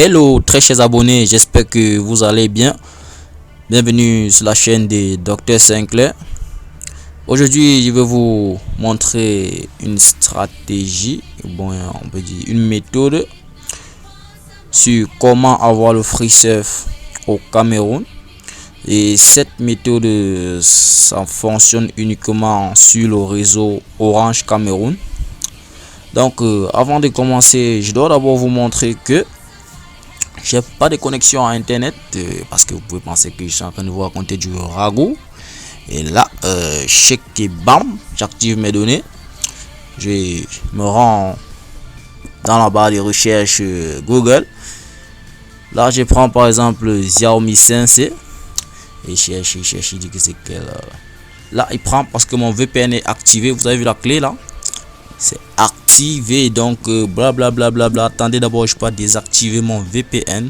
Hello très chers abonnés, j'espère que vous allez bien. Bienvenue sur la chaîne de Dr Sinclair. Aujourd'hui je vais vous montrer une stratégie, on peut dire une méthode sur comment avoir le free surf au Cameroun. Et cette méthode ça fonctionne uniquement sur le réseau Orange Cameroun. Donc avant de commencer, je dois d'abord vous montrer que j'ai pas de connexion à internet parce que vous pouvez penser que je suis en train de vous raconter du ragoût. Et là check et bam, j'active mes données, je me rends dans la barre de recherche Google. Là je prends par exemple Xiaomi 5C et cherche, il dit que c'est quel là il prend parce que mon VPN est activé. Vous avez vu la clé là, c'est activé, donc blablabla. Attendez d'abord, je peux désactiver mon VPN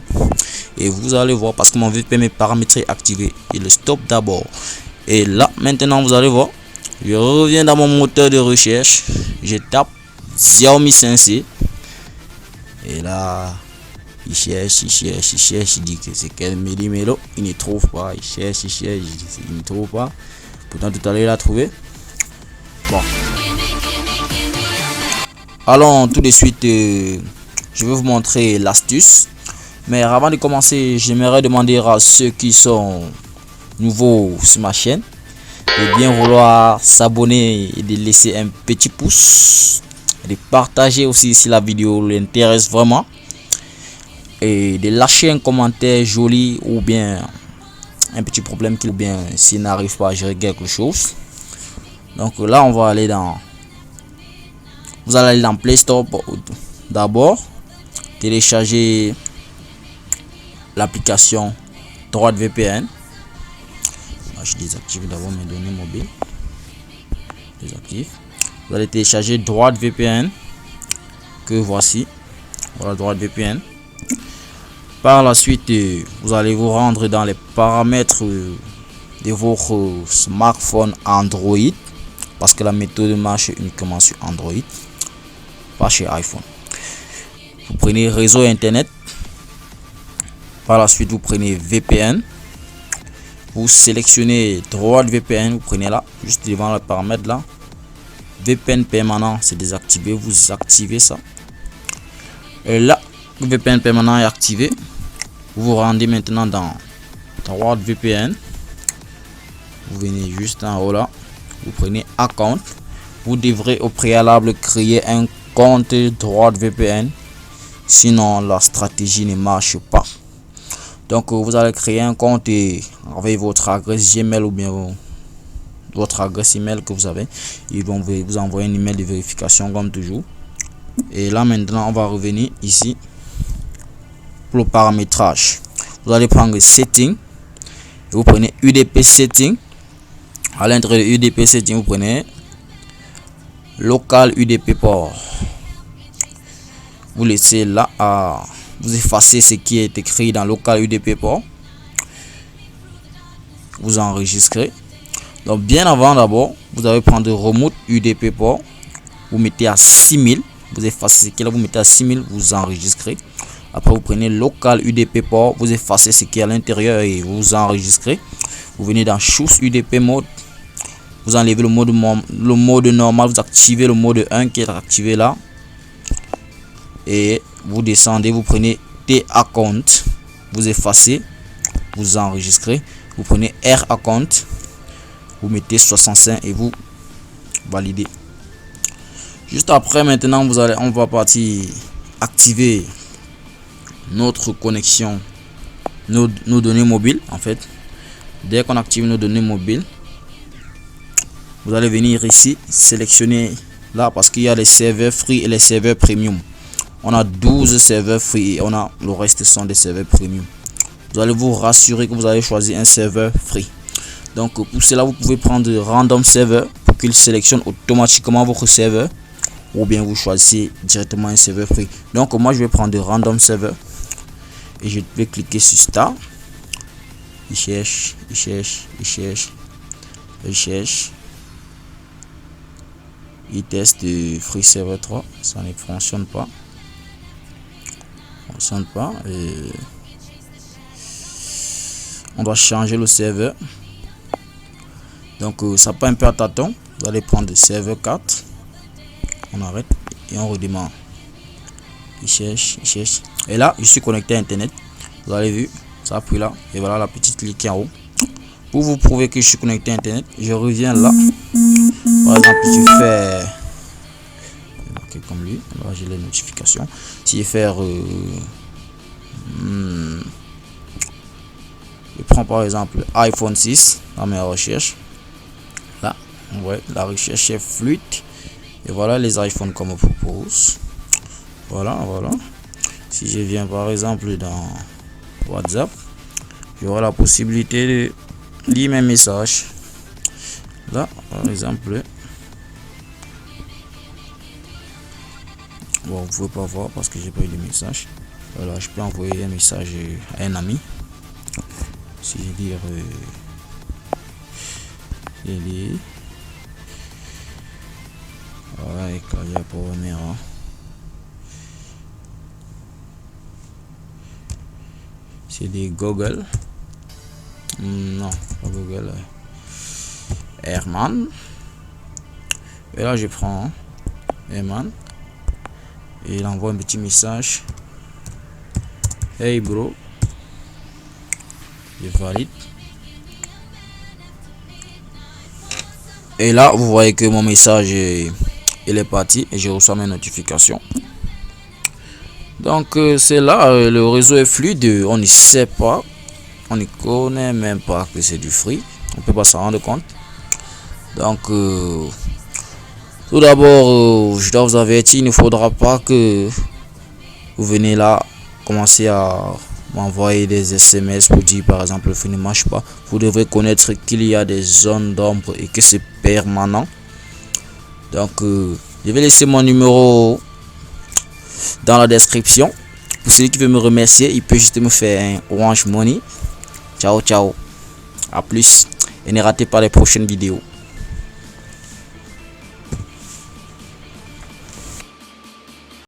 et vous allez voir parce que mon VPN est paramétré activé. Et le stop d'abord. Et là maintenant vous allez voir, je reviens dans mon moteur de recherche, je tape Xiaomi 5C et là il cherche, il dit que c'est quel mélo, il ne trouve pas, il cherche, il ne trouve pas. Pourtant tout à l'heure il a trouvé. Bon, allons tout de suite, je vais vous montrer l'astuce. Mais avant de commencer, j'aimerais demander à ceux qui sont nouveaux sur ma chaîne de bien vouloir s'abonner et de laisser un petit pouce, de partager aussi si la vidéo l'intéresse vraiment, et de lâcher un commentaire joli ou bien un petit problème ou bien s'il n'arrive pas à gérer quelque chose. Donc là on va aller dans, vous allez aller dans Play Store d'abord, télécharger l'application DroidVPN. Je désactive d'abord mes données mobiles. Désactive. Vous allez télécharger DroidVPN que voici. Voilà DroidVPN. Par la suite, vous allez vous rendre dans les paramètres de votre smartphone Android parce que la méthode marche uniquement sur Android, pas chez iPhone. Vous prenez réseau internet. Par la suite, vous prenez VPN. Vous sélectionnez DroidVPN, vous prenez là, juste devant le paramètre là. VPN permanent, c'est désactivé, vous activez ça. Et là, le VPN permanent est activé. Vous vous rendez maintenant dans DroidVPN. Vous venez juste en haut là, vous prenez account. Vous devrez au préalable créer un compte DroidVPN, sinon la stratégie ne marche pas. Donc vous allez créer un compte et avec votre adresse Gmail ou bien votre adresse email que vous avez. Ils vont vous envoyer un email de vérification comme toujours. Et là maintenant on va revenir ici pour le paramétrage. Vous allez prendre setting et vous prenez UDP setting. À l'intérieur de UDP setting, vous prenez local UDP port. Vous laissez là à vous effacez ce qui est écrit dans local UDP port. Vous enregistrez. Donc bien avant d'abord, vous allez prendre remote UDP port. Vous mettez à 6000. Vous effacez ce qui est là, vous mettez à 6000. Vous enregistrez. Après vous prenez local UDP port. Vous effacez ce qui est à l'intérieur et vous enregistrez. Vous venez dans choose UDP mode. Vous enlevez le mode normal. Vous activez le mode 1 qui est activé là. Et vous descendez, vous prenez T account, vous effacez, vous enregistrez, vous prenez R account, vous mettez 65 et vous validez. Juste après maintenant on va partir activer notre connexion, nos données mobiles en fait. Dès qu'on active nos données mobiles, vous allez venir ici sélectionner là parce qu'il y a les serveurs free et les serveurs premium. On a 12 serveurs free et on a le reste sont des serveurs premium. Vous allez vous rassurer que vous avez choisi un serveur free. Donc pour cela vous pouvez prendre random server pour qu'il sélectionne automatiquement votre serveur, ou bien vous choisissez directement un serveur free. Donc moi je vais prendre random server et je vais cliquer sur start. Il cherche. Il teste free server 3, ça ne fonctionne pas. fonctionne pas et on doit changer le serveur. Donc ça prend un peu à tâton. Vous allez prendre le serveur 4, on arrête et on redémarre. Il cherche et là je suis connecté à internet. Vous avez vu, ça a pris là et voilà la petite clique en haut pour vous prouver que je suis connecté à internet. Je reviens là, par exemple je fais comme lui, là j'ai les notifications. Si je fais je prends par exemple iPhone 6 dans mes recherches. Là, ouais, la recherche est fluide. Et voilà les iPhones qu'on me propose. Voilà. Si je viens par exemple dans WhatsApp, j'aurai la possibilité de lire mes messages. Là, par exemple, bon, vous pouvez pas voir parce que j'ai pas eu de message. Voilà, je peux envoyer un message à un ami. Si je dis voilà, et quand il y a pour venir, c'est des Google. Non, pas Google. Herman. Et là, je prends Herman et il envoie un petit message. Hey bro, je valide. Et là, vous voyez que mon message il est parti et je reçois mes notifications. Donc c'est là, le réseau est fluide, on ne sait pas, on ne connaît même pas que c'est du free, on peut pas s'en rendre compte. Donc tout d'abord, je dois vous avertir, il ne faudra pas que vous venez là commencer à m'envoyer des SMS pour dire par exemple le free ne marche pas. Vous devrez connaître qu'il y a des zones d'ombre et que c'est permanent. Donc je vais laisser mon numéro dans la description. Pour celui qui veut me remercier, il peut juste me faire un Orange Money. Ciao, à plus et ne ratez pas les prochaines vidéos.